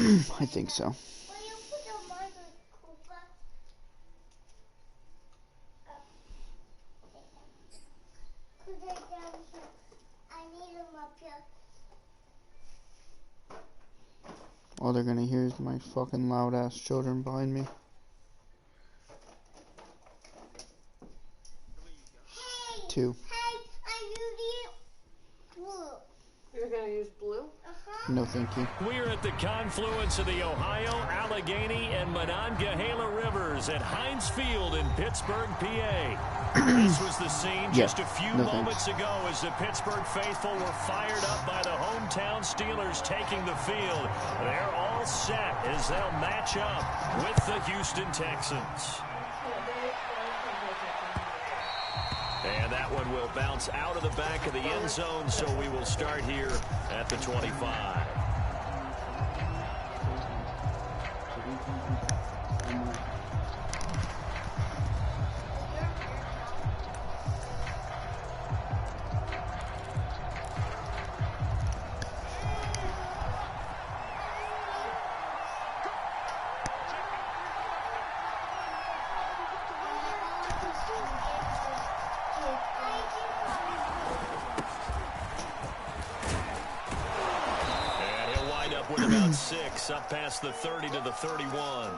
I think so. All they're gonna hear is my fucking loud ass children behind me. Hey, 2. Hey, I'm using blue. You're gonna use blue? No, thank you. We're at the confluence of the Ohio, Allegheny, and Monongahela Rivers at Heinz Field in Pittsburgh, PA. This was the scene just a few moments ago as the Pittsburgh faithful were fired up by the hometown Steelers taking the field. They're all set as they'll match up with the Houston Texans. And that one will bounce out of the back of the end zone, so we will start here at the 25. With about 6 up past the 30 to the 31.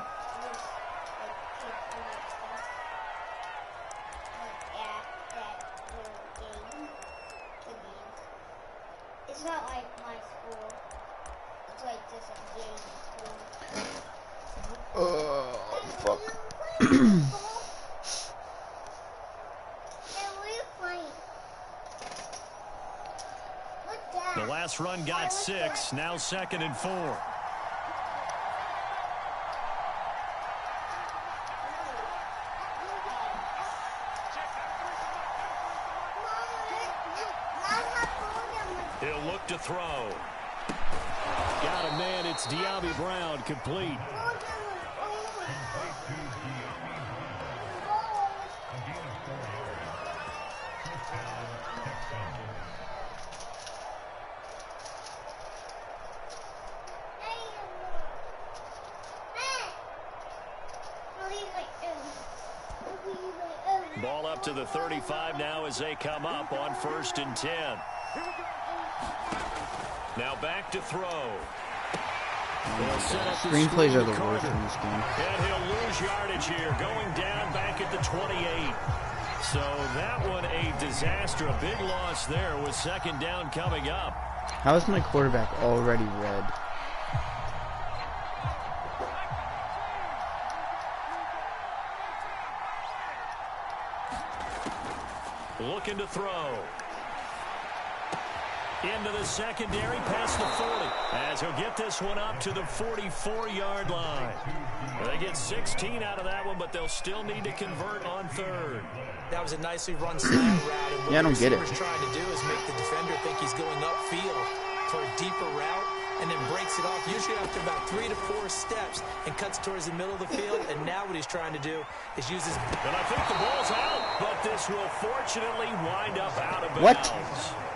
It's not like my school. It's like just a game school. Oh, fuck. The last run got 6, now 2nd and 4. He'll look to throw. Got a man, it's De'Ami Brown, complete. Ball up to the 35 now as they come up on 1st and 10. Now back to throw. Screenplays are the worst in this game. And he'll lose yardage here, going down back at the 28. So that one a disaster, a big loss there with 2nd down coming up. How is my quarterback already red? Looking to throw. Into the secondary, past the 40. As he'll get this one up to the 44-yard line. They get 16 out of that one, but they'll still need to convert on 3rd. That was a nicely run slant route. And what I don't get it. The trying to do is make the defender think he's going upfield for a deeper route, and then breaks it off, usually after about 3 to 4 steps, and cuts towards the middle of the field. And now what he's trying to do is use his... And I think the ball's out, but this will fortunately wind up out of bounds. What?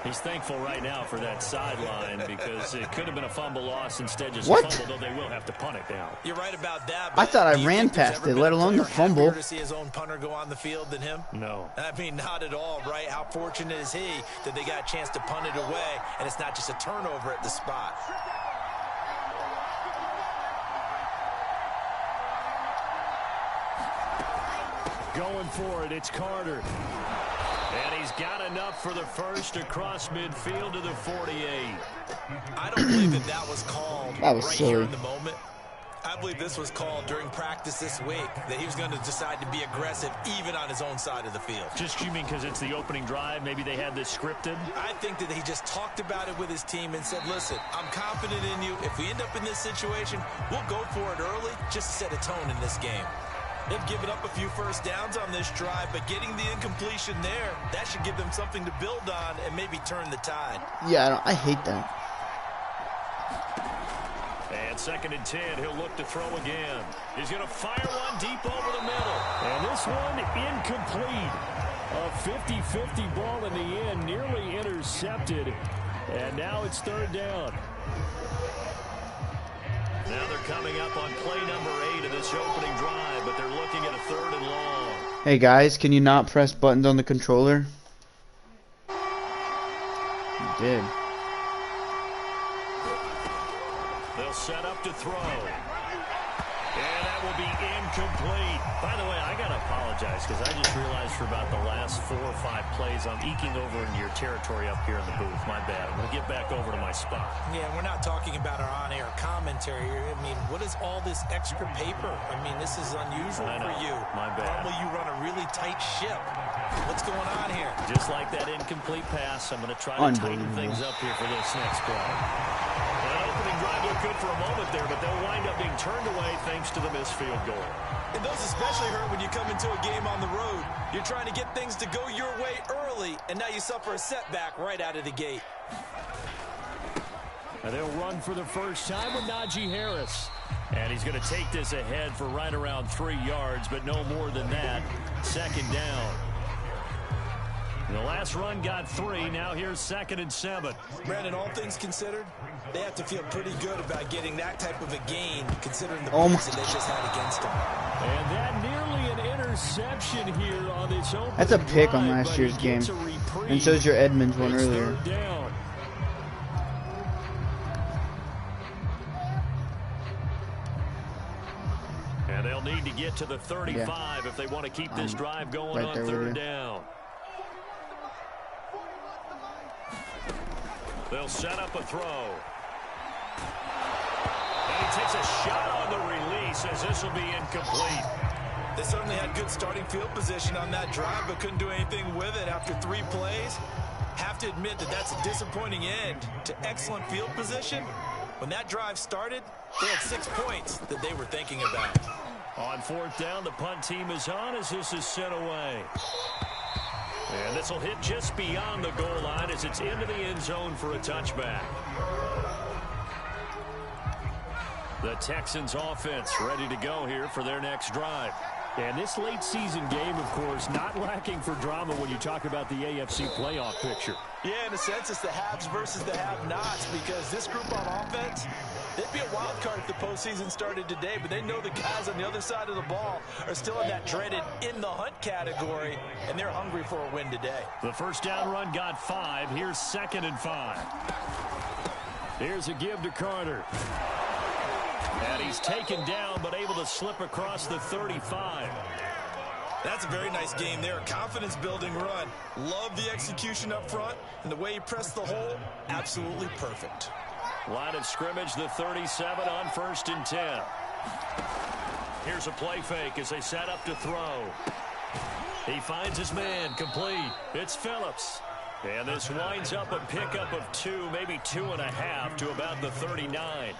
He's thankful right now for that sideline because it could have been a fumble loss, instead just What? a fumble, though they will have to punt it down. You're right about that. I thought I ran past it, let alone the fumble. To see his own punter go on the field than him? No. I mean, not at all, right? How fortunate is he that they got a chance to punt it away, and it's not just a turnover at the spot. Going for it, it's Carter. And he's got enough for the first across midfield to the 48. I don't believe that was called That was right silly. here in the moment. I believe this was called during practice this week, that he was going to decide to be aggressive even on his own side of the field. Just you mean because it's the opening drive? Maybe they had this scripted? I think that he just talked about it with his team and said, listen, I'm confident in you. If we end up in this situation, we'll go for it early just to set a tone in this game. They've given up a few first downs on this drive, but getting the incompletion there, that should give them something to build on and maybe turn the tide. Yeah, I hate that. And 2nd and 10, he'll look to throw again. He's going to fire one deep over the middle. And this one incomplete. A 50-50 ball in the end, nearly intercepted. And now it's 3rd down. Now they're coming up on play number 8 of this opening drive, but they're looking at a 3rd and long. Hey guys, can you not press buttons on the controller? You did. They'll set up to throw. And that will be incomplete. By the way, I got to apologize because I just realized for about the last 4 or 5 plays I'm eking over in your territory up here in the booth. My bad. I'm going to get back over to my spot. Yeah, we're not talking about our on-air commentary. I mean, what is all this extra paper? I mean, this is unusual for you. My bad. Normally you run a really tight ship. What's going on here? Just like that incomplete pass, I'm going to try to tighten things up here for this next drive. That opening drive looked good for a moment there, but they'll wind up being turned away thanks to the missed field goal. And those especially hurt when you come into a game on the road. You're trying to get things to go your way early, and now you suffer a setback right out of the gate. And they'll run for the first time with Najee Harris. And he's going to take this ahead for right around 3 yards, but no more than that. 2nd down. The last run got 3. Now here's 2nd and 7. Brandon, all things considered, they have to feel pretty good about getting that type of a gain, considering the points that they just had against them. And that nearly an interception here on this opening. That's a pick on last year's game. And so's your Edmonds one earlier. Down. And they'll need to get to the 35 if they want to keep this drive going on 3rd down. They'll set up a throw. And he takes a shot on the release as this will be incomplete. They certainly had good starting field position on that drive, but couldn't do anything with it after 3 plays. Have to admit that that's a disappointing end to excellent field position. When that drive started, they had 6 points that they were thinking about. On 4th down, the punt team is on as this is sent away. And this will hit just beyond the goal line as it's into the end zone for a touchback. The Texans offense ready to go here for their next drive. And this late season game, of course, not lacking for drama when you talk about the AFC playoff picture. Yeah, in a sense, it's the haves versus the have-nots, because this group on offense, they'd be a wild card if the postseason started today, but they know the guys on the other side of the ball are still in that dreaded in-the-hunt category, and they're hungry for a win today. The first down run got 5. Here's 2nd and 5. Here's a give to Carter. And he's taken down, but able to slip across the 35. That's a very nice game there. Confidence-building run. Love the execution up front, and the way he pressed the hole, absolutely perfect. Line of scrimmage, the 37 on 1st and 10. Here's a play fake as they set up to throw. He finds his man, complete. It's Phillips. And this winds up a pickup of 2, maybe 2.5 to about the 39.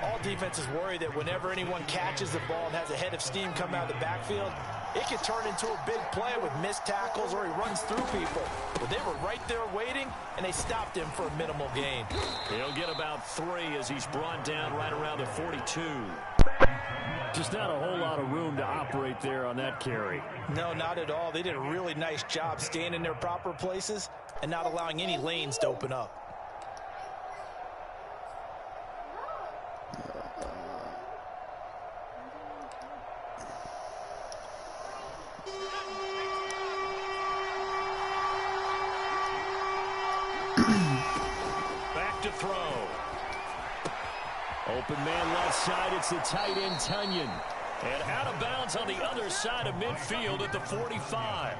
All defenses worry that whenever anyone catches the ball and has a head of steam coming out of the backfield, it can turn into a big play with missed tackles or he runs through people. But they were right there waiting, and they stopped him for a minimal gain. He'll get about 3 as he's brought down right around the 42. Just not a whole lot of room to operate there on that carry. No, not at all. They did a really nice job staying in their proper places and not allowing any lanes to open up. Back to throw. Open man left side. It's the tight end, Tunyon. And out of bounds on the other side of midfield at the 45.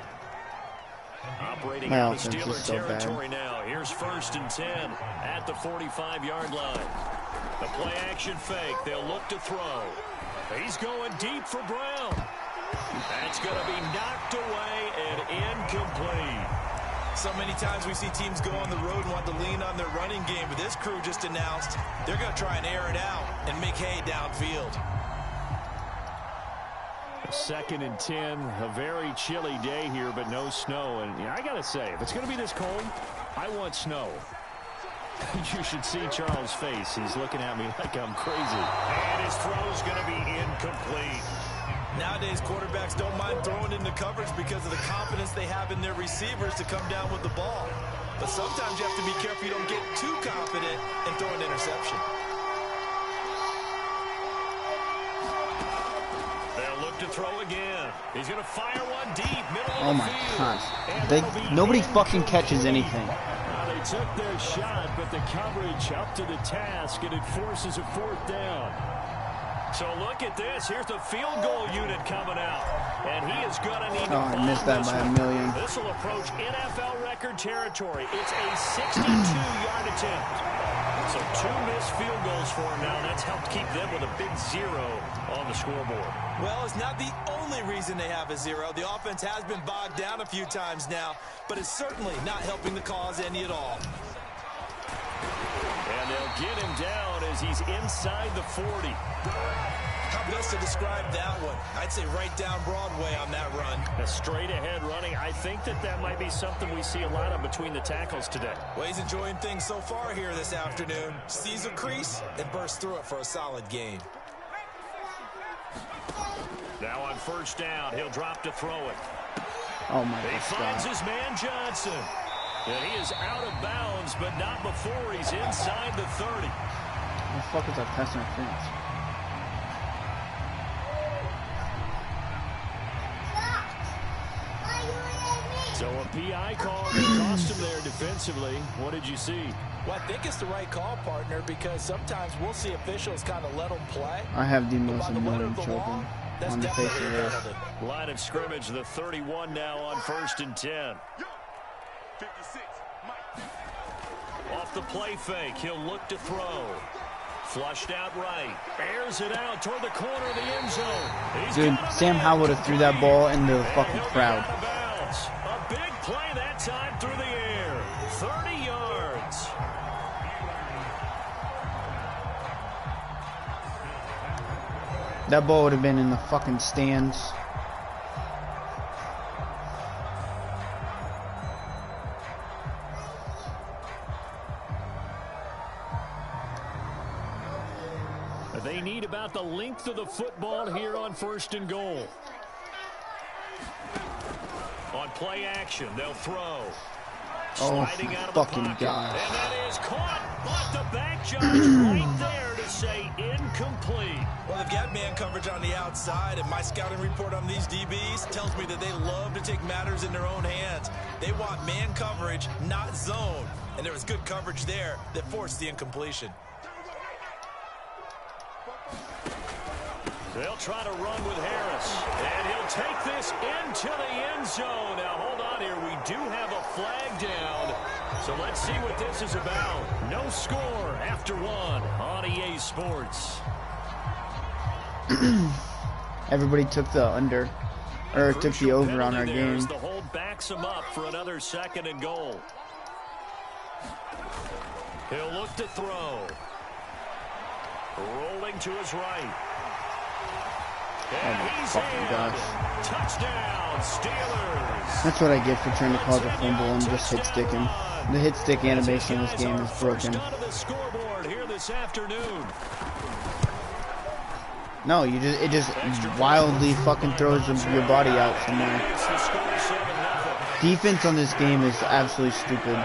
Operating out of Steeler territory now. Here's 1st and 10 at the 45-yard line. The play action fake. They'll look to throw. He's going deep for Brown. That's going to be knocked away and incomplete. So many times we see teams go on the road and want to lean on their running game, but this crew just announced they're going to try and air it out and make hay downfield. 2nd and 10, a very chilly day here, but no snow. And I got to say, if it's going to be this cold, I want snow. You should see Charles' face. He's looking at me like I'm crazy. And his throw's going to be incomplete. Nowadays, quarterbacks don't mind throwing into coverage because of the confidence they have in their receivers to come down with the ball. But sometimes you have to be careful you don't get too confident and throw an interception. drop to throw again. He's going to fire one deep, middle of Oh the my field. gosh. Nobody fucking catches anything. They took their shot, but the coverage up to the task, and it forces a 4th down. So look at this. Here's the field goal unit coming out. And he is going to need to I missed that by a million. This will approach NFL record territory. It's a 62-yard attempt. So 2 missed field goals for him now. That's helped keep them with a big 0 on the scoreboard. Well, it's not the only reason they have a 0. The offense has been bogged down a few times now, but it's certainly not helping the cause any at all. And they'll get him down as he's inside the 40. How best to describe that one? I'd say right down Broadway on that run. A straight-ahead running. I think that might be something we see a lot of between the tackles today. Well, he's enjoying things so far here this afternoon. Sees a crease and bursts through it for a solid gain. Now on 1st down, he'll drop to throw it. Oh my God. He finds his man Johnson. And he is out of bounds, but not before he's inside the 30. What the fuck is that pass interference? So a PI call that cost him there defensively. What did you see? Well, I think it's the right call, partner, because sometimes we'll see officials kind of let them play. I have the most By the letter annoying of the children law, that's on the face of definitely a this. penalty. Line of scrimmage, the 31 now on 1st and 10. Off the play fake, he'll look to throw. Flushed out right. Airs it out toward the corner of the end zone. Dude, Sam Howell would have threw that ball into the fucking crowd. A big play that time through the air. 30 yards. That ball would have been in the fucking stands. They need about the length of the football here on 1st and goal. On play action, they'll throw. Oh Sliding my out of the fucking pocket. God. And that is caught. But the back judge right there to say incomplete. Well, they've got man coverage on the outside, and my scouting report on these DBs tells me that they love to take matters in their own hands. They want man coverage, not zone. And there was good coverage there that forced the incompletion. They'll try to run with Harris. And he'll take this into the end zone. Now, hold on here. We do have a flag down. So let's see what this is about. No score after 1 on EA Sports. Everybody took the under, or took the over on our game. The hold backs him up for another 2nd and goal. He'll look to throw. Rolling to his right. And he's fucking in. gosh. Touchdown, Steelers. That's what I get for trying to cause a fumble and just hit sticking. The hit stick animation in this game is broken. The scoreboard here this afternoon. No, it just wildly fucking throws your body out somewhere. Defense on this game is absolutely stupid.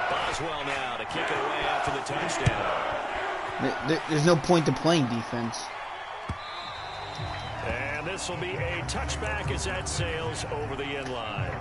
Boswell now to kick it away after the touchdown. There's no point to playing defense. And this will be a touchback as that sails over the end line.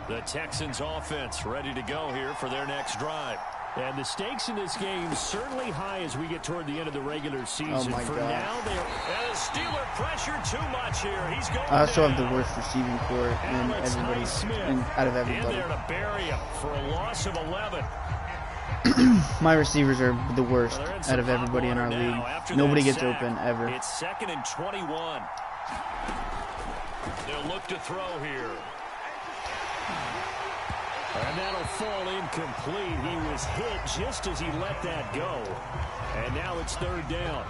The Texans offense ready to go here for their next drive. And the stakes in this game certainly high as we get toward the end of the regular season. Oh my for God. now, and the Steeler pressure too much here. He's going I also down. have the worst receiving core in Alex everybody, Highsmith out of in everybody. there to bury him for a loss of 11. My receivers are the worst Well, they're in out some of everybody in hot our water now league. after Nobody that gets sack. open ever. It's 2nd and 21. They'll look to throw here. And that'll fall incomplete. He was hit just as he let that go. And now it's 3rd down.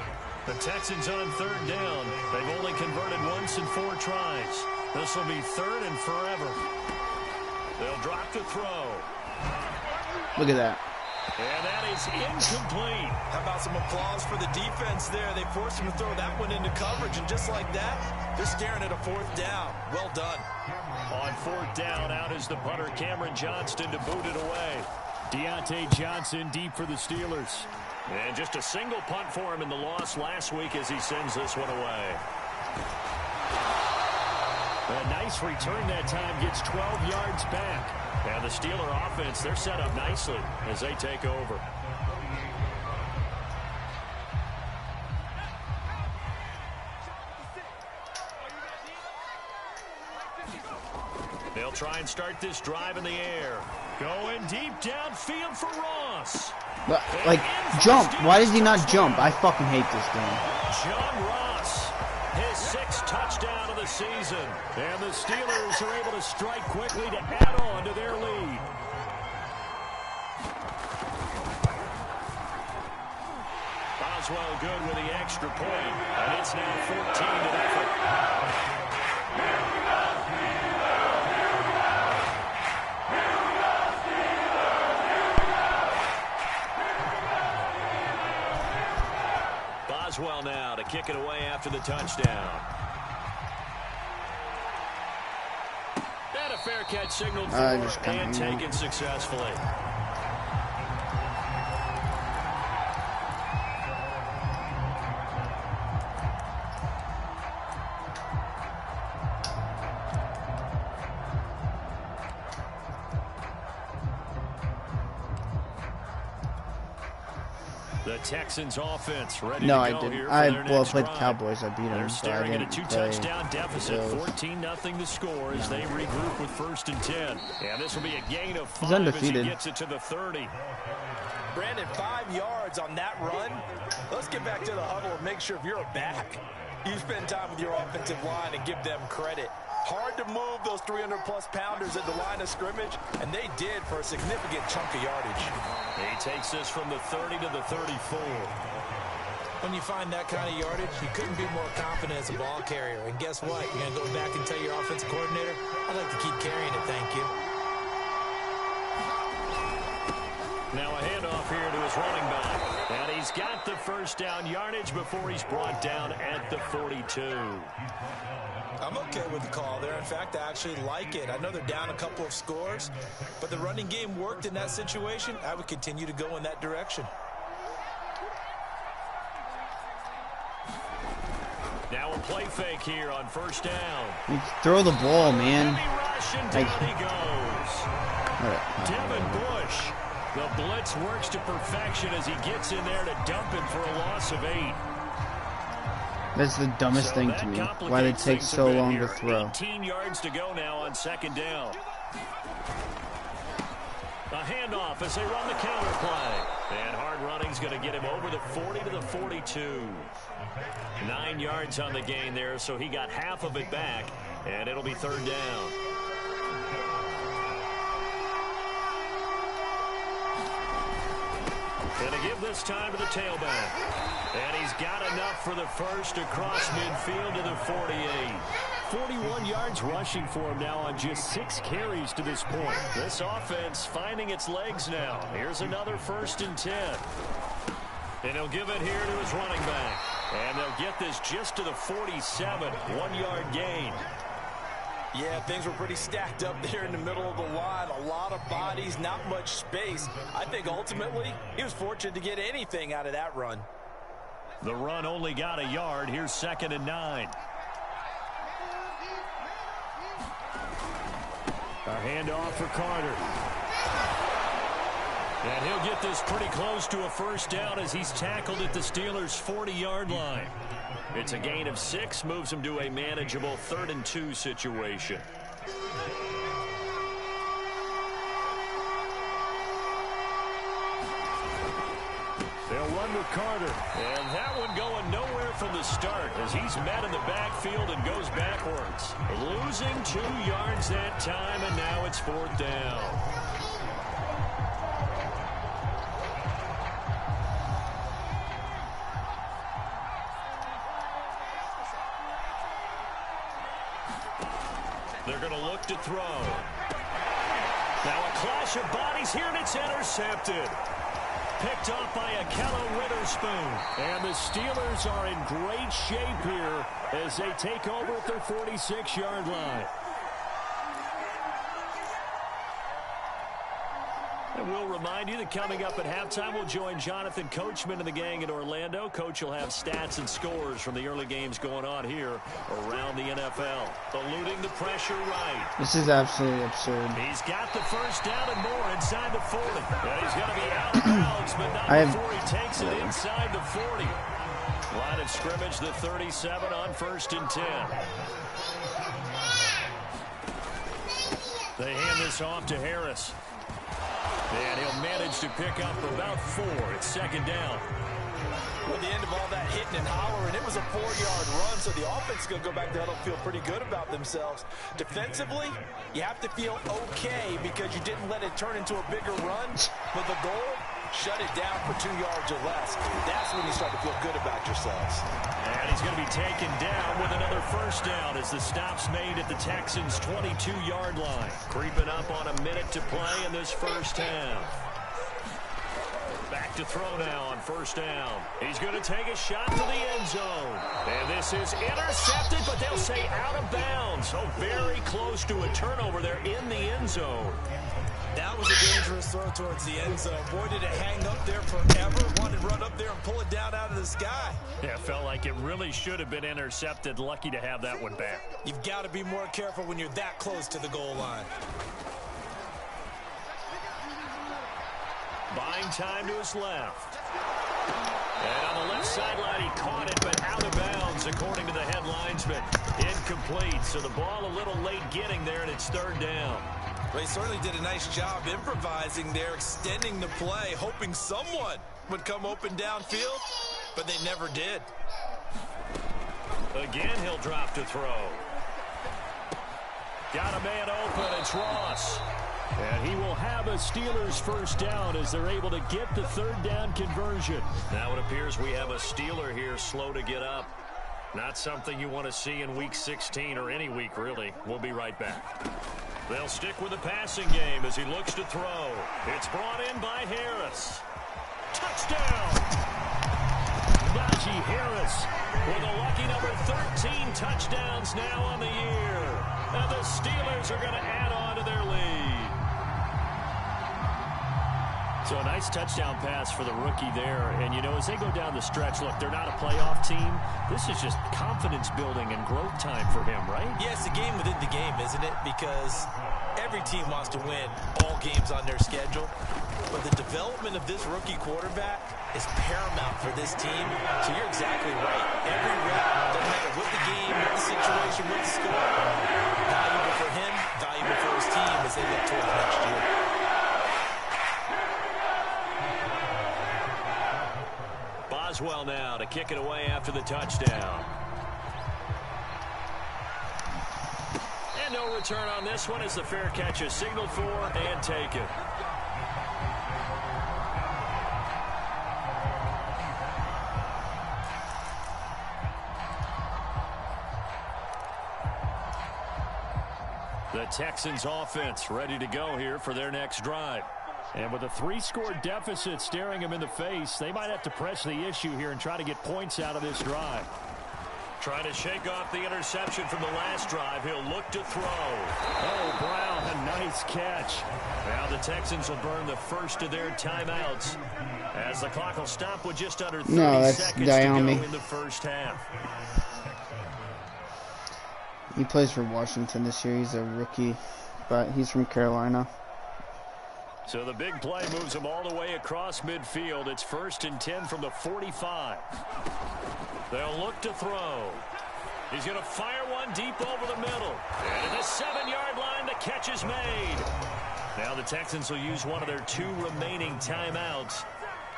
The Texans on 3rd down. They've only converted once in 4 tries. This will be 3rd and forever. They'll drop to throw. Look at that. And that is incomplete. How about some applause for the defense there? They forced him to throw that one into coverage, and just like that, they're staring at a 4th down. Well done. On 4th down, out is the punter, Cameron Johnston, to boot it away. Deontay Johnson deep for the Steelers. And just a single punt for him in the loss last week as he sends this one away. A nice return that time, gets 12 yards back. And the Steeler offense, they're set up nicely as they take over. They'll try and start this drive in the air. Going deep downfield for Ross. Like, jump. Why does he not jump? I fucking hate this game. John Ross, his 6th touchdown of the season. And the Steelers are able to strike quickly to add on to their lead. Boswell good with the extra point. And it's now 14-0. Boswell now to kick it away after the touchdown. And a fair catch signaled for and taken successfully. The Texans offense ready to go here for their I next played the drive. Cowboys. I beat them. They're staring at a 2-touchdown deficit, Bills. 14-0 the score as they regroup with 1st and 10. And this will be a gain of 5 undefeated. as he gets it to the 30. Brandon, 5 yards on that run. Let's get back to the huddle and make sure if you're a back, you spend time with your offensive line and give them credit. Hard to move those 300-plus pounders at the line of scrimmage, and they did for a significant chunk of yardage. He takes this from the 30 to the 34. When you find that kind of yardage, you couldn't be more confident as a ball carrier. And guess what? You're going to go back and tell your offensive coordinator, I'd like to keep carrying it, thank you. Now a handoff here to his running back. And he's got the 1st down yardage before he's brought down at the 42. I'm okay with the call there. In fact, I actually like it. I know they're down a couple of scores, but the running game worked in that situation. I would continue to go in that direction. Now a play fake here on 1st down. You throw the ball, man. Heavy rush and down he goes. Devin Bush. The blitz works to perfection as he gets in there to dump him for a loss of 8. That's the dumbest thing to me. Why they take so long to throw. 18 yards to go now on 2nd down. A handoff as they run the counter play. And hard running's going to get him over the 40 to the 42. 9 yards on the gain there, so he got half of it back, and it'll be 3rd down. And to give this time to the tailback. And he's got enough for the 1st across midfield to the 48. 41 yards rushing for him now on just 6 carries to this point. This offense finding its legs now. Here's another 1st and 10. And he'll give it here to his running back. And they'll get this just to the 47. 1-yard gain. Yeah, things were pretty stacked up there in the middle of the line. A lot of bodies, not much space. I think ultimately he was fortunate to get anything out of that run. The run only got a yard. Here's 2nd and 9. A handoff for Carter. And he'll get this pretty close to a 1st down as he's tackled at the Steelers' 40-yard line. It's a gain of 6, moves him to a manageable 3rd and 2 situation. They'll run with Carter. And that one going nowhere from the start as he's met in the backfield and goes backwards. Losing 2 yards that time, and now it's 4th down. They're going to look to throw. Now a clash of bodies here, and it's intercepted. picked off by Akello Witherspoon. And the Steelers are in great shape here as they take over at their 46-yard line. And we'll remind you that coming up at halftime, we'll join Jonathan Coachman and the gang in Orlando. Coach will have stats and scores from the early games going on here around the NFL. Eluding the pressure right. This is absolutely absurd. He's got the first down and more inside the 40. And he's going to be out of bounds, but not before he takes it inside the 40. Line of scrimmage, the 37 on 1st and 10. They hand this off to Harris. And he'll manage to pick up about 4 at 2nd down. At the end of all that hitting and hollering, it was a 4-yard run, so the offense is going to go back there and feel pretty good about themselves. Defensively, you have to feel okay because you didn't let it turn into a bigger run. But the goal, shut it down for 2 yards or less. That's when you start to feel good about yourselves. And he's going to be taken down with another first down as the stop's made at the Texans' 22-yard line. Creeping up on a minute to play in this first half. Back to throw now on 1st down. He's going to take a shot to the end zone. And this is intercepted, but they'll say out of bounds. So very close to a turnover there in the end zone. That was a dangerous throw towards the end zone. Boy, did it hang up there forever. Wanted to run up there and pull it down out of the sky. Yeah, it felt like it really should have been intercepted. Lucky to have that one back. You've got to be more careful when you're that close to the goal line. Buying time to his left. And on the left sideline, he caught it, but out of bounds, according to the head linesman. Incomplete, so the ball a little late getting there, and it's 3rd down. Well, he certainly did a nice job improvising there, extending the play, hoping someone would come open downfield, but they never did. Again, he'll drop to throw. Got a man open, it's Ross. And he will have a Steelers first down as they're able to get the 3rd down conversion. Now it appears we have a Steeler here slow to get up. Not something you want to see in Week 16 or any week, really. We'll be right back. They'll stick with the passing game as he looks to throw. It's brought in by Harris. Touchdown! Najee Harris with a lucky number 13 touchdowns now on the year. And the Steelers are going to add on to their lead. So a nice touchdown pass for the rookie there. And, you know, as they go down the stretch, look, they're not a playoff team. This is just confidence building and growth time for him, right? Yeah, it's a game within the game, isn't it? Because every team wants to win all games on their schedule. But the development of this rookie quarterback is paramount for this team. So you're exactly right. Every rep, doesn't matter what the game, what the situation, what the score, valuable for him, valuable for his team as they look towards next year. Boswell now to kick it away after the touchdown. And no return on this one as the fair catch is signaled for and taken. The Texans offense ready to go here for their next drive. And with a 3-score deficit staring them in the face, they might have to press the issue here and try to get points out of this drive. Trying to shake off the interception from the last drive. He'll look to throw. Oh, Brown, a nice catch. Now the Texans will burn the first of their timeouts as the clock will stop with just under 30 seconds to go in the first half. He plays for Washington this year. He's a rookie, but he's from Carolina. So the big play moves him all the way across midfield. It's 1st and 10 from the 45. They'll look to throw. He's going to fire one deep over the middle. And at the 7-yard line, the catch is made. Now the Texans will use one of their 2 remaining timeouts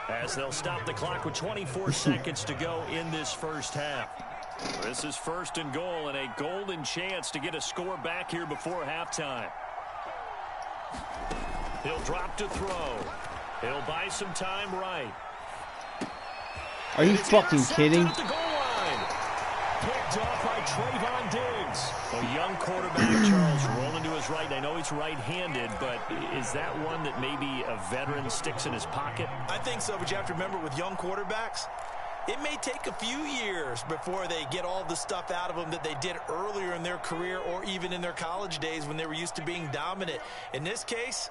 as they'll stop the clock with 24 seconds to go in this first half. This is 1st and goal and a golden chance to get a score back here before halftime. He'll drop to throw. He'll buy some time right. Are you fucking kidding? picked off by Trayvon Diggs. A young quarterback, Charles, rolling to his right. I know he's right-handed, but is that one that maybe a veteran sticks in his pocket? I think so, but you have to remember with young quarterbacks, it may take a few years before they get all the stuff out of them that they did earlier in their career or even in their college days when they were used to being dominant. In this case,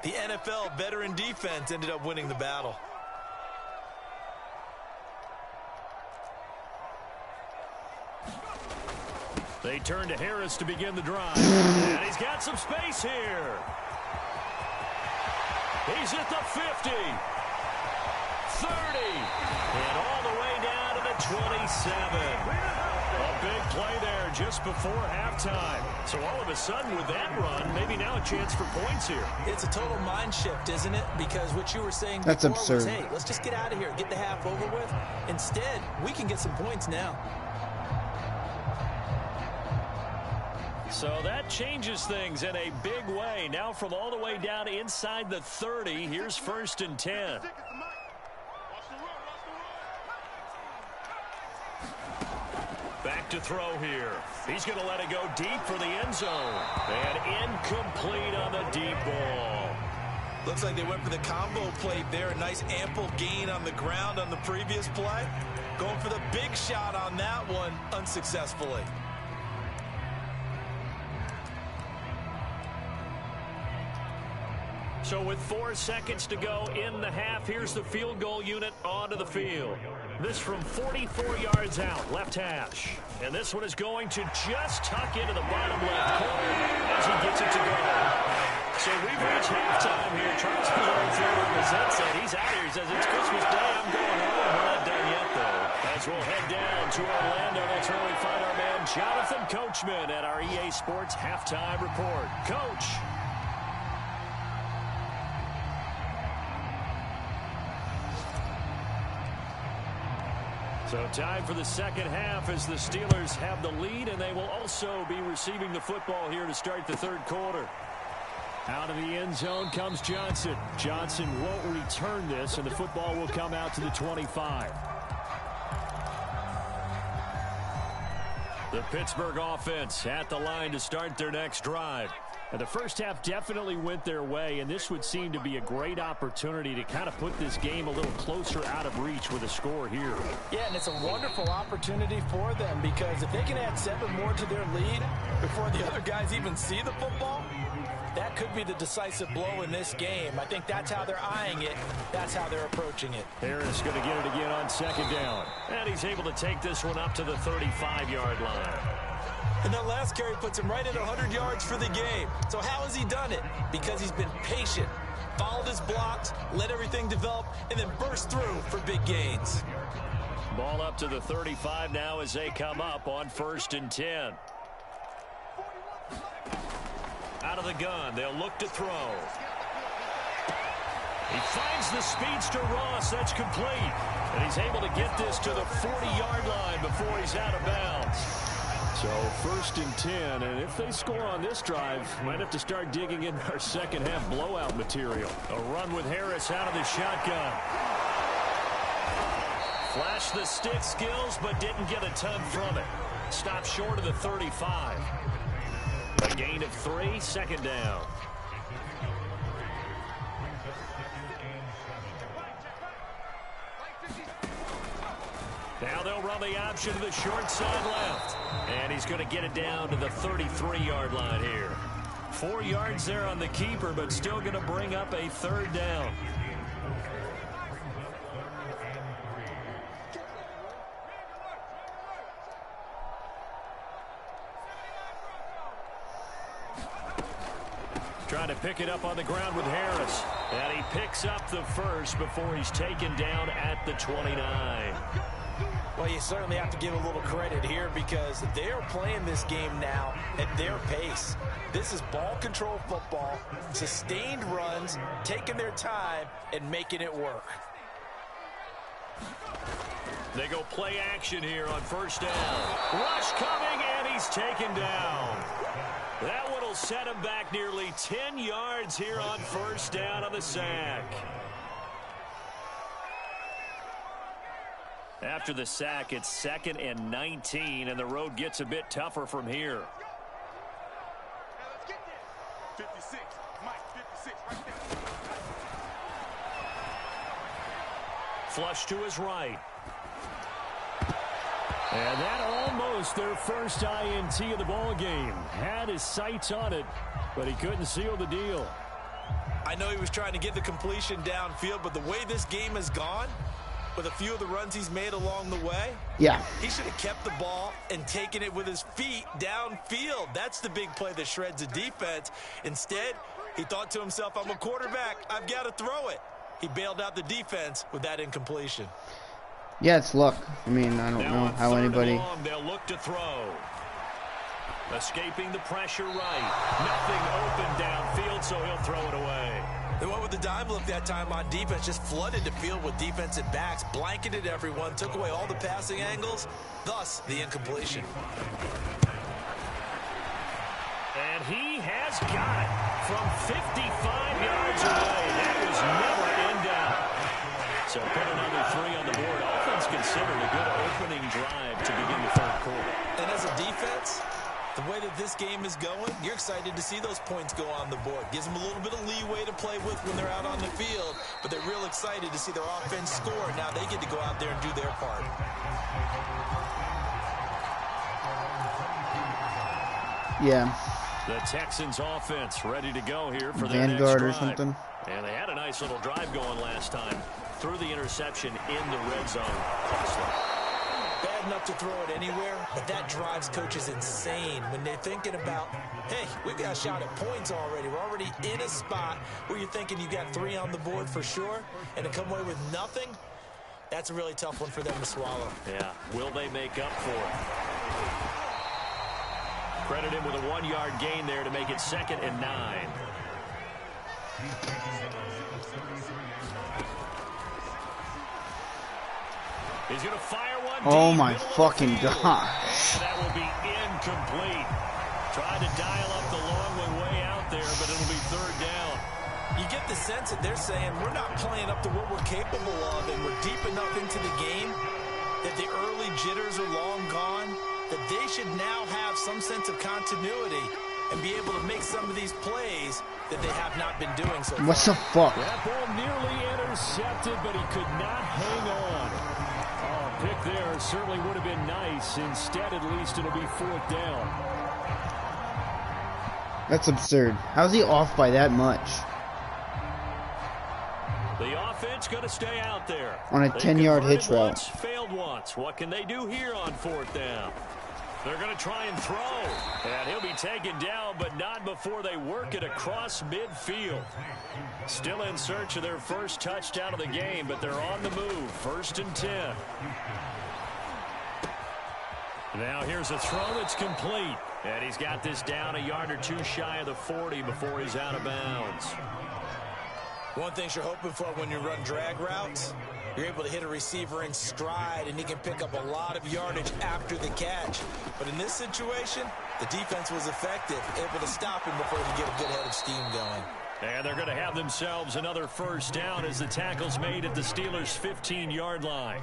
the NFL veteran defense ended up winning the battle. They turn to Harris to begin the drive. And he's got some space here. He's at the 50. 30. And all the way down to the 27. A big play there just before halftime. So all of a sudden with that run, maybe now a chance for points here. It's a total mind shift, isn't it? Because what you were saying That's before absurd. was, hey, let's just get out of here, get the half over with. Instead, we can get some points now. So that changes things in a big way. Now from all the way down inside the 30, here's 1st and 10. Back to throw here. He's going to let it go deep for the end zone. And incomplete on the deep ball. Looks like they went for the combo plate there. A nice ample gain on the ground on the previous play. Going for the big shot on that one unsuccessfully. So with 4 seconds to go in the half, here's the field goal unit onto the field. This from 44 yards out, left hash. And this one is going to just tuck into the bottom left corner as he gets it to go. So we've reached halftime here. Charles Pillard through his headset. He's out here. He says, it's Christmas Day. I'm going home. We're not done yet, though. As we'll head down to Orlando, that's where we find our man Jonathan Coachman at our EA Sports Halftime Report. Coach. So time for the second half as the Steelers have the lead, and they will also be receiving the football here to start the third quarter. Out of the end zone comes Johnson. Johnson won't return this, and the football will come out to the 25. The Pittsburgh offense at the line to start their next drive. And the first half definitely went their way, and this would seem to be a great opportunity to kind of put this game a little closer out of reach with a score here. Yeah, and it's a wonderful opportunity for them because if they can add 7 more to their lead before the other guys even see the football, that could be the decisive blow in this game. I think that's how they're eyeing it. That's how they're approaching it. Harris going to get it again on second down. And he's able to take this one up to the 35-yard line. And that last carry puts him right at 100 yards for the game. So how has he done it? Because he's been patient, followed his blocks, let everything develop, and then burst through for big gains. Ball up to the 35 now as they come up on 1st and 10. Out of the gun, they'll look to throw. He finds the speedster Ross. That's complete. And he's able to get this to the 40-yard line before he's out of bounds. So 1st and 10, and if they score on this drive, might have to start digging in our second half blowout material. A run with Harris out of the shotgun. Flashed the stick skills, but didn't get a ton from it. Stopped short of the 35. A gain of 3, 2nd down. Now they'll run the option to the short side left. And he's going to get it down to the 33-yard line here. 4 yards there on the keeper, but still going to bring up a 3rd down. Trying to pick it up on the ground with Harris. And he picks up the first before he's taken down at the 29. Well, you certainly have to give a little credit here because they're playing this game now at their pace. This is ball control football, sustained runs, taking their time, and making it work. They go play action here on 1st down. Rush coming, and he's taken down. That one will set him back nearly 10 yards here on 1st down on the sack. After the sack, it's 2nd and 19, and the road gets a bit tougher from here. 56, Mike, 56, right there. Flush to his right. And that almost their first INT of the ball game. Had his sights on it, but he couldn't seal the deal. I know he was trying to get the completion downfield, but the way this game has gone, with a few of the runs he's made along the way, yeah, he should have kept the ball and taken it with his feet downfield. That's the big play that shreds the defense. Instead, he thought to himself, I'm a quarterback. I've got to throw it. He bailed out the defense with that incompletion. Yeah, it's luck. I mean, I don't know how anybody... They'll look to throw. Escaping the pressure right. Nothing open downfield, so he'll throw it away. They went with the dime look that time on defense, just flooded the field with defensive backs, blanketed everyone, took away all the passing angles, thus the incompletion. And he has got it from 55 yards away. That was never in doubt. So put another 3 on the board. Offense considered a good opening drive to begin the third quarter. And as a defense, the way that this game is going, you're excited to see those points go on the board. Gives them a little bit of leeway to play with when they're out on the field, but they're real excited to see their offense score. Now they get to go out there and do their part. Yeah. The Texans offense ready to go here for their Vanguard next or drive. something. And they had a nice little drive going last time. Threw the interception in the red zone. Bad enough to throw it anywhere, but that drives coaches insane when they're thinking about, hey, we've got a shot at points already. We're already in a spot where you're thinking you got 3 on the board for sure, and to come away with nothing, that's a really tough one for them to swallow. Yeah, will they make up for it? Credit him with a 1-yard gain there to make it 2nd and 9. He's going to fire one. Oh my fucking gosh. And that will be incomplete. Tried to dial up the long one way out there, but it'll be 3rd down. You get the sense that they're saying we're not playing up to what we're capable of, and we're deep enough into the game that the early jitters are long gone, that they should now have some sense of continuity and be able to make some of these plays that they have not been doing so far. What the fuck? That ball nearly intercepted, but he could not hang on. Oh, pick there certainly would have been nice. Instead, at least it'll be 4th down. That's absurd. How's he off by that much? The offense going to stay out there. On a 10-yard hitch route. Failed once. What can they do here on 4th down? They're going to try and throw. And he'll be taken down, but not before they work it across midfield. Still in search of their first touchdown of the game, but they're on the move. 1st and 10. Now here's a throw that's complete. And he's got this down a yard or 2 shy of the 40 before he's out of bounds. One thing you're hoping for when you run drag routes, you're able to hit a receiver in stride, and he can pick up a lot of yardage after the catch. But in this situation, the defense was effective, able to stop him before he could get a good head of steam going. And they're going to have themselves another 1st down as the tackle's made at the Steelers' 15-yard line.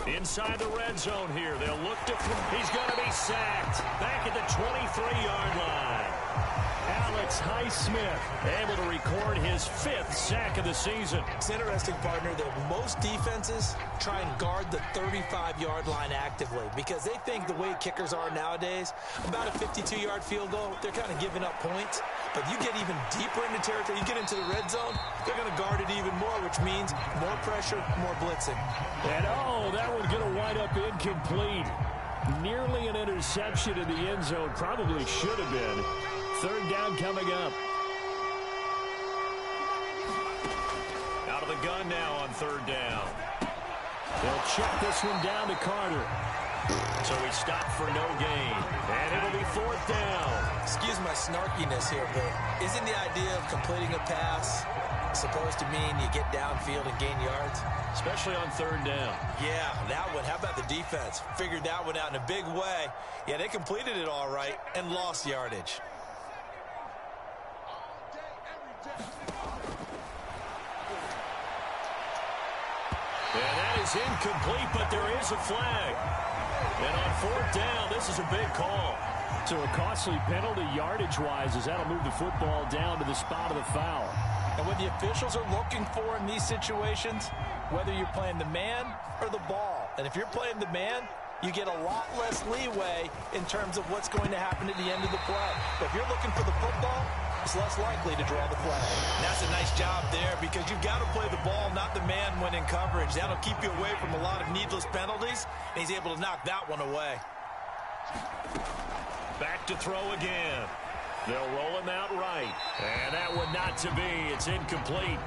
Inside the red zone here. They'll look to throw. He's going to be sacked. Back at the 23-yard line. Alex Highsmith able to record his 5th sack of the season. It's interesting, partner, that most defenses try and guard the 35-yard line actively because they think the way kickers are nowadays, about a 52-yard field goal, they're kind of giving up points. But you get even deeper into territory, you get into the red zone, they're going to guard it even more, which means more pressure, more blitzing. And oh, that one's going to wind up incomplete. Nearly an interception in the end zone. Probably should have been. 3rd down coming up. Out of the gun now on 3rd down. They'll check this one down to Carter. So he stopped for no gain. And it'll be 4th down. Excuse my snarkiness here, but isn't the idea of completing a pass supposed to mean you get downfield and gain yards? Especially on 3rd down. Yeah, that one. How about the defense? Figured that one out in a big way. Yeah, they completed it all right and lost yardage. And that is incomplete, but there is a flag. And on 4th down, this is a big call. So a costly penalty yardage-wise as that'll move the football down to the spot of the foul. And what the officials are looking for in these situations, whether you're playing the man or the ball. And if you're playing the man, you get a lot less leeway in terms of what's going to happen at the end of the play. But if you're looking for the football, it's less likely to draw the flag. And that's a nice job there because you've got to play the ball, not the man when in coverage. That'll keep you away from a lot of needless penalties, and he's able to knock that one away. Back to throw again. They'll roll him out right. And that one not to be. It's incomplete.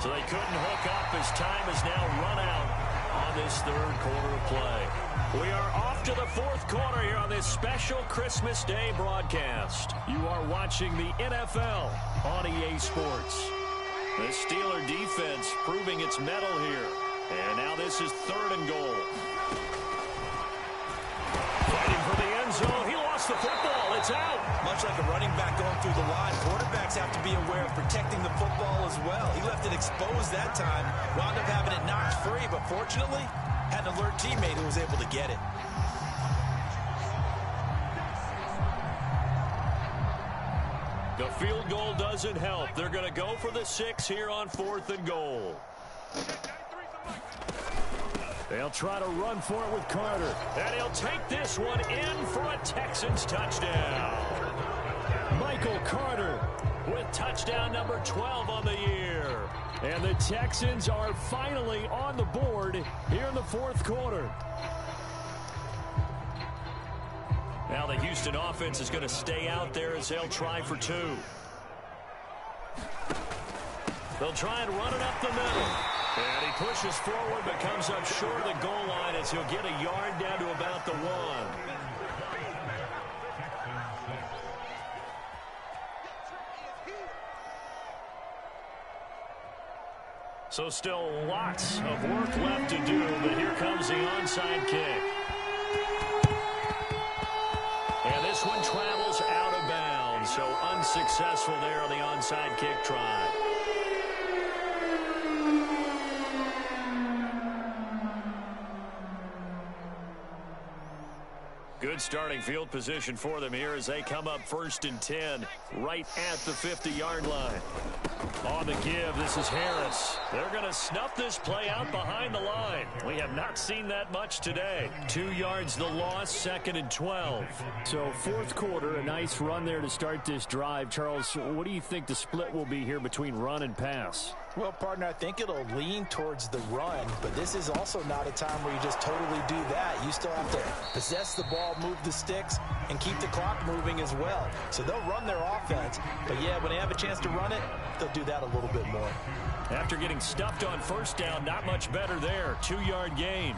So they couldn't hook up as time is now run out on this 3rd quarter of play. We are off to the 4th quarter here on this special Christmas Day broadcast. You are watching the NFL on EA Sports. The Steeler defense proving its mettle here. And now this is 3rd and goal. Fighting for the end zone. He lost the football. It's out. Much like a running back going through the line, quarterbacks have to be aware of protecting the football as well. He left it exposed that time, wound up having it knocked free, but fortunately, had an alert teammate who was able to get it. The field goal doesn't help. They're going to go for the 6 here on 4th and goal. They'll try to run for it with Carter. And he'll take this one in for a Texans touchdown. Michael Carter with touchdown number 12 on the year. And the Texans are finally on the board here in the 4th quarter. Now the Houston offense is going to stay out there as they'll try for 2. They'll try and run it up the middle. And he pushes forward but comes up short of the goal line as he'll get a yard down to about the 1. So still lots of work left to do, but here comes the onside kick. And this one travels out of bounds, so unsuccessful there on the onside kick try. Good starting field position for them here as they come up 1st and 10 right at the 50-yard line. On the give, this is Harris. They're going to snuff this play out behind the line. We have not seen that much today. 2 yards the loss, 2nd and 12. So 4th quarter, a nice run there to start this drive. Charles, what do you think the split will be here between run and pass? Well, partner, I think it'll lean towards the run, but this is also not a time where you just totally do that. You still have to possess the ball, move the sticks, and keep the clock moving as well. So they'll run their offense, but yeah, when they have a chance to run it, they'll do that a little bit more. After getting stuffed on 1st down, not much better there. 2-yard gain.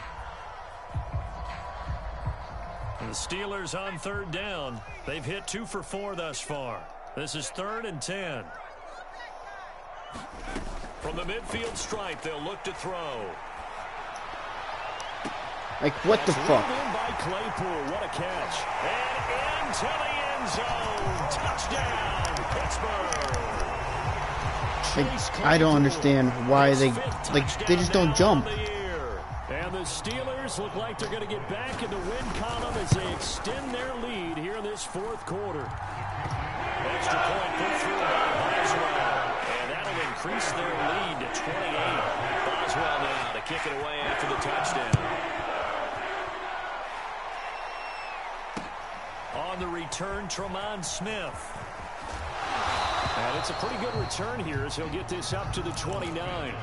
And the Steelers on 3rd down. They've hit 2 for 4 thus far. This is 3rd and 10. From the midfield stripe, they'll look to throw. Like, what the fuck? In by Claypool. What a catch. And into the end zone. Touchdown, Pittsburgh. I don't understand why they just don't jump. And the Steelers look like they're going to get back in the win column as they extend their lead here in this 4th quarter. Extra point put through by Boswell. And that'll increase their lead to 28. Boswell now to kick it away after the touchdown. On the return, Tremont Smith. And it's a pretty good return here as he'll get this up to the 29.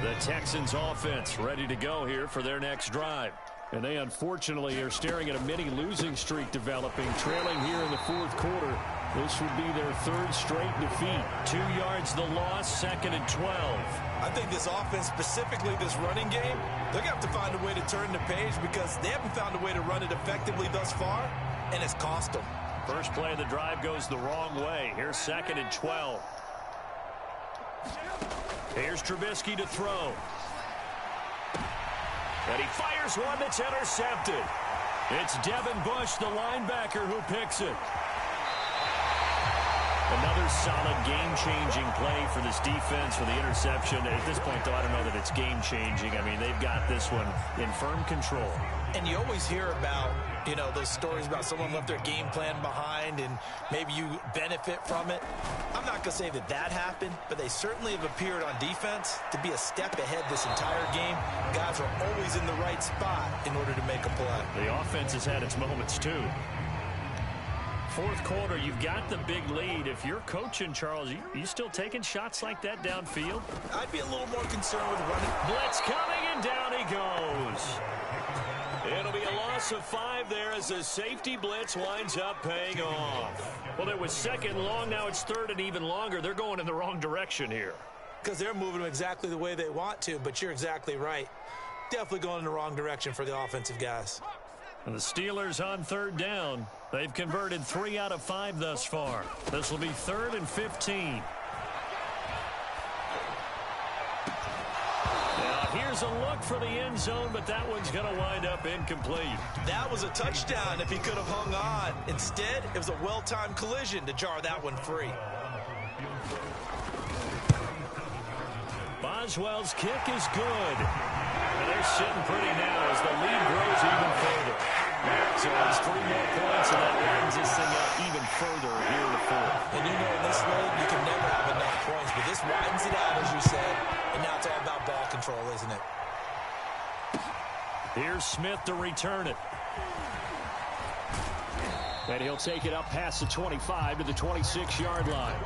The Texans offense ready to go here for their next drive. And they unfortunately are staring at a mini losing streak developing, trailing here in the 4th quarter. This would be their 3rd straight defeat. 2 yards the loss, 2nd and 12. I think this offense, specifically this running game, they're going to have to find a way to turn the page because they haven't found a way to run it effectively thus far, and it's cost them. First play of the drive goes the wrong way. Here's 2nd and 12. Here's Trubisky to throw. And he fires one that's intercepted. It's Devin Bush, the linebacker, who picks it. Another solid game-changing play for this defense for the interception. At this point, though, I don't know that it's game-changing. I mean, they've got this one in firm control. And you always hear about, you know, those stories about someone left their game plan behind and maybe you benefit from it. I'm not going to say that that happened, but they certainly have appeared on defense to be a step ahead this entire game. Guys are always in the right spot in order to make a play. The offense has had its moments, too. Fourth quarter, you've got the big lead. If you're coaching, Charles, you still taking shots like that downfield? I'd be a little more concerned with running. Blitz coming, and down he goes. It'll be a loss of 5 there as the safety blitz winds up paying off. Well, it was second long. Now it's third and even longer. They're going in the wrong direction here. Because they're moving them exactly the way they want to, but you're exactly right. Definitely going in the wrong direction for the offensive guys. And the Steelers on third down. They've converted 3 out of 5 thus far. This will be 3rd and 15. Now here's a look for the end zone, but that one's going to wind up incomplete. That was a touchdown if he could have hung on. Instead, it was a well-timed collision to jar that one free. Boswell's kick is good. And they're sitting pretty now as the lead grows even further. So it's 3 more points, and that widens this thing up even further here in the fourth. And you know, in this league, you can never have enough points, but this widens it out, as you said, and now it's all about ball control, isn't it? Here's Smith to return it. And he'll take it up past the 25 to the 26-yard line.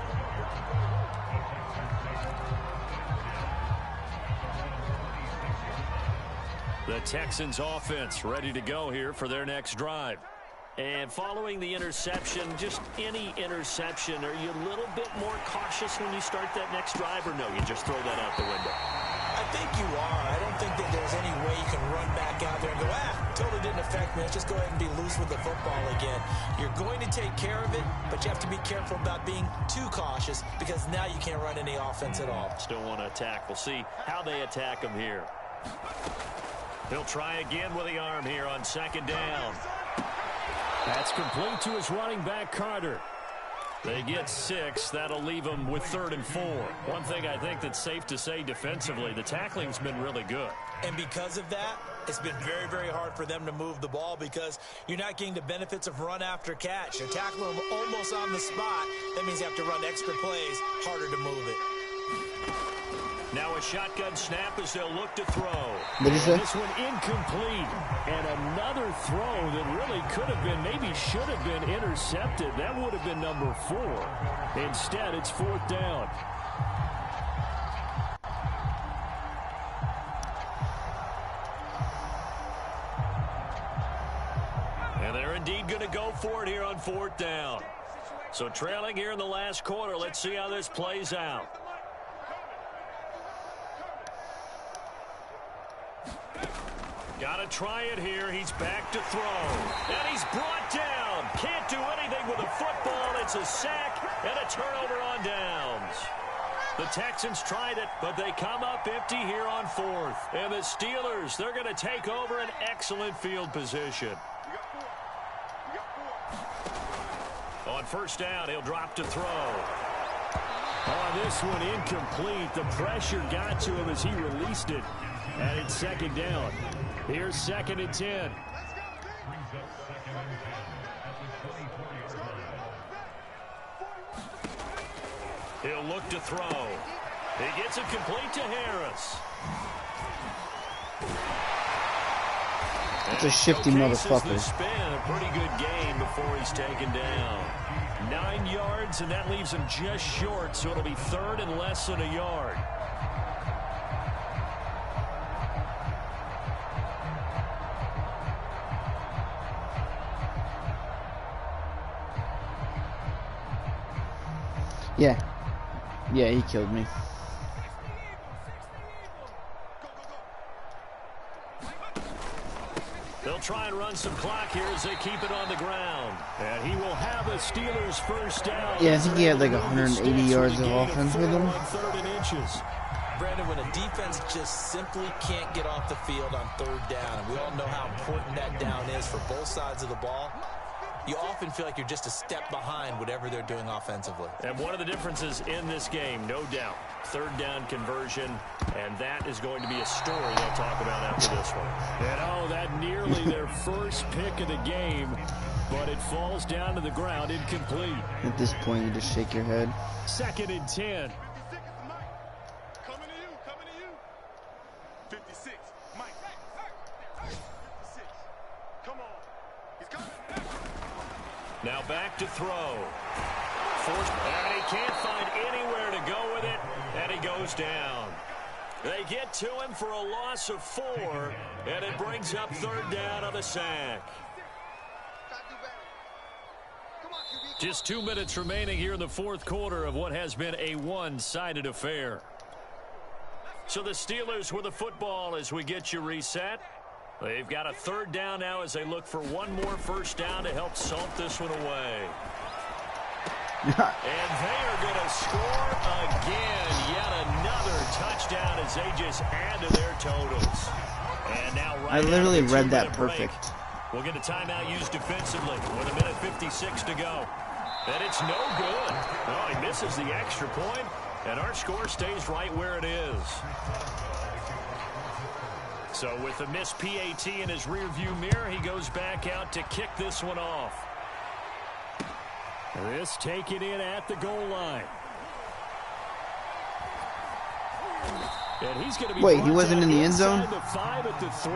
The Texans offense ready to go here for their next drive. And following the interception, just any interception, are you a little bit more cautious when you start that next drive, or no, you just throw that out the window? I think you are. I don't think that there's any way you can run back out there and go, totally didn't affect me. Let's just go ahead and be loose with the football again. You're going to take care of it, but you have to be careful about being too cautious because now you can't run any offense at all. Still want to attack. We'll see how they attack them here. He'll try again with the arm here on second down. That's complete to his running back, Carter. They get 6. That'll leave them with 3rd and 4. One thing I think that's safe to say defensively, the tackling's been really good. And because of that, it's been very, very hard for them to move the ball because you're not getting the benefits of run after catch. You're tackling them almost on the spot. That means you have to run extra plays, harder to move it. Now a shotgun snap as they'll look to throw. What is that? This one incomplete. And another throw that really could have been, maybe should have been intercepted. That would have been number 4. Instead, it's 4th down. And they're indeed going to go for it here on 4th down. So trailing here in the last quarter. Let's see how this plays out. Got to try it here. He's back to throw. And he's brought down. Can't do anything with a football. It's a sack and a turnover on downs. The Texans tried it, but they come up empty here on 4th. And the Steelers, they're going to take over an excellent field position. On first down, he'll drop to throw. Oh, this one incomplete. The pressure got to him as he released it. And it's 2nd down. Here's 2nd and 10. He'll look to throw. He gets it complete to Harris. It's a shifty motherfucker. Spin, a pretty good game before he's taken down. 9 yards, and that leaves him just short, so it'll be 3rd and less than a yard. Yeah. Yeah, he killed me. They'll try and run some clock here as they keep it on the ground. And he will have a Steelers first down. Yeah, I think he had like 180 yards of offense with him. 3rd and inches. Brandon, when a defense just simply can't get off the field on 3rd down, and we all know how important that down is for both sides of the ball, you often feel like you're just a step behind whatever they're doing offensively. And one of the differences in this game, no doubt, third down conversion, and that is going to be a story they'll talk about after this one. And oh, that nearly their first pick of the game, but it falls down to the ground incomplete. At this point, you just shake your head. 2nd and 10. 56 is Mike. Coming to you, coming to you. 56, Mike. 56. Come on. He's coming. Now back to throw. Forced, and he can't find anywhere to go with it, and he goes down. They get to him for a loss of 4, and it brings up 3rd down on the sack. Just 2 minutes remaining here in the 4th quarter of what has been a one-sided affair. So the Steelers with the football as we get you reset. They've got a 3rd down now as they look for one more first down to help salt this one away. And they are going to score again. Yet another touchdown as they just add to their totals. And now right I literally after the read that 2-minute break, perfect. we'll get a timeout used defensively with 1:56 to go. And it's no good. Oh, he misses the extra point, and our score stays right where it is. So with a missed PAT in his rearview mirror, he goes back out to kick this one off. This taken in at the goal line. And he's going to be Wait, he wasn't in the end zone? The 5 at the 3.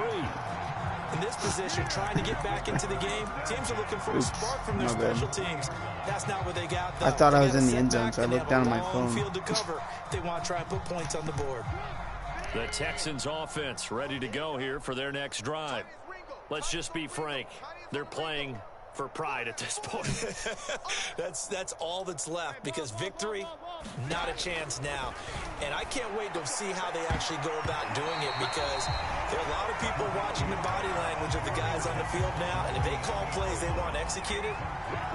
In this position, trying to get back into the game, teams are looking for a spark from their special teams. That's not what they got, though. I thought I was They got in a the end zone, setback, so I looked down at my and they have a phone. long field to cover if they want to try and put points on the board. The Texans offense ready to go here for their next drive. Let's just be frank. They're playing for pride at this point. That's all that's left, because victory, not a chance now. And I can't wait to see how they actually go about doing it, because there are a lot of people watching the body language of the guys on the field now, and if they call plays they want executed,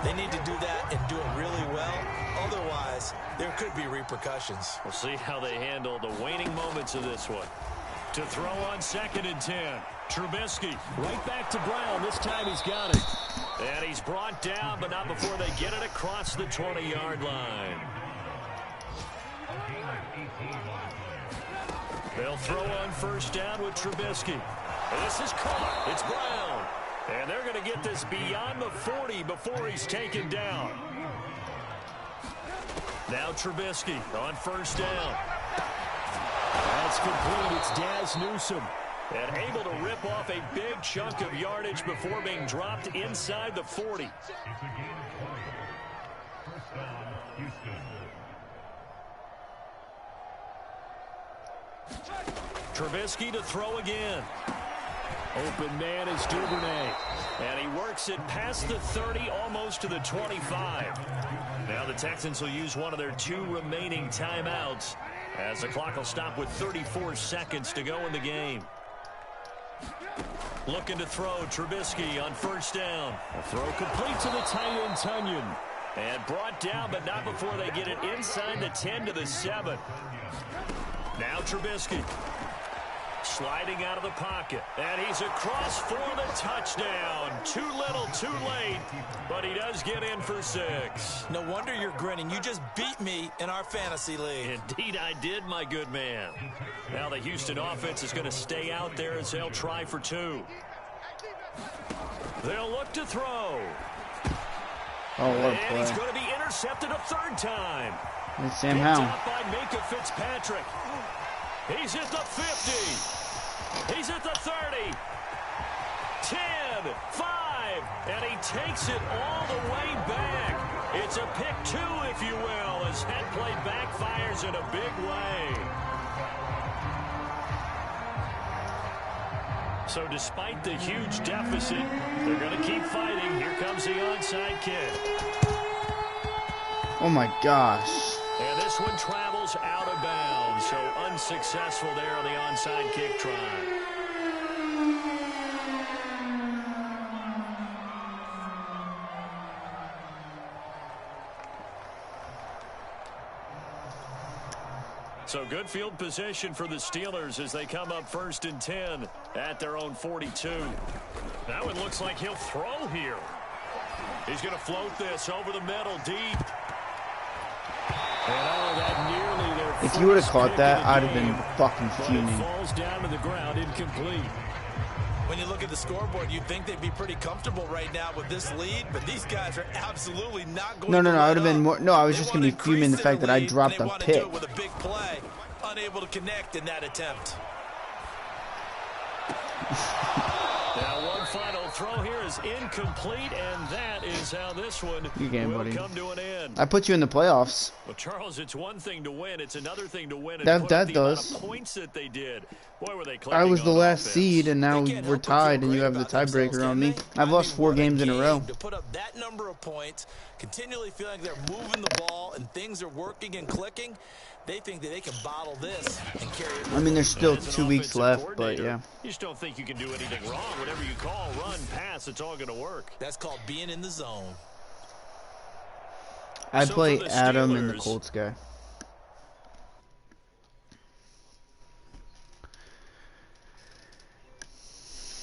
they need to do that and do it really well. Otherwise, there could be repercussions. We'll see how they handle the waning moments of this one. To throw on 2nd and 10. Trubisky right back to Brown. This time he's got it. And he's brought down, but not before they get it across the 20-yard line. They'll throw on first down with Trubisky. This is caught. It's Brown. And they're going to get this beyond the 40 before he's taken down. Now Trubisky on first down. That's complete. It's Daz Newsome. And able to rip off a big chunk of yardage before being dropped inside the 40. Trubisky to throw again. Open man is Duvernay. And he works it past the 30, almost to the 25. Now the Texans will use one of their 2 remaining timeouts, as the clock will stop with 34 seconds to go in the game. Looking to throw, Trubisky on first down. A throw complete to the tight end, Tunyon. And brought down, but not before they get it inside the 10 to the 7. Now Trubisky. Sliding out of the pocket. And he's across for the touchdown. Too little, too late. But he does get in for 6. No wonder you're grinning. You just beat me in our fantasy league. Indeed I did, my good man. Now the Houston offense is going to stay out there as they'll try for 2. They'll look to throw. Oh, what a And he's play. going to be intercepted a 3rd time. It's Sam Picked Howell. up by Minka Fitzpatrick. He's at the 50. He's at the 30. 10, 5, and he takes it all the way back. It's a pick 2, if you will, as that play backfires in a big way. So despite the huge deficit, they're going to keep fighting. Here comes the onside kick. Oh my gosh. And this one travels out of bounds, so unsuccessful there on the onside kick try. So good field position for the Steelers as they come up 1st and 10 at their own 42. That one looks like he'll throw here. He's going to float this over the middle, deep. And oh, that nearly their If you would have first caught pick that, of the I'd have been game, fucking but it fuming. falls down to the ground, incomplete. When you look at the scoreboard, you'd think they'd be pretty comfortable right now with this lead, but these guys are absolutely not going No, to I would have let been up. more. No, I was They just want gonna be to fuming the increase fact their that I lead, dropped and they a want to pick. do it with a big play. Unable to connect in that attempt. Now one final throw here is incomplete, and that is how this one You game, will buddy. come to an end. I put you in the playoffs. Well, Charles, it's one thing to win. It's another thing to win and That put up the amount does. of points that they did. Boy, were they I clicking was the on last offense. seed, and now They can't we're help but feel tied, and you great have the about themselves, tiebreaker on can me. they? I've lost 4 what a games in a row. game to put up that number of points, continually feeling like they're moving the ball and things are working and clicking. They think that they can bottle this and carry it. I mean, there's still As an 2 weeks offensive left, but coordinator, yeah. You just don't think you can do anything wrong. Whatever you call, run, pass, it's all going to work. That's called being in the zone. I So play for the Adam and the Steelers, Colts guy.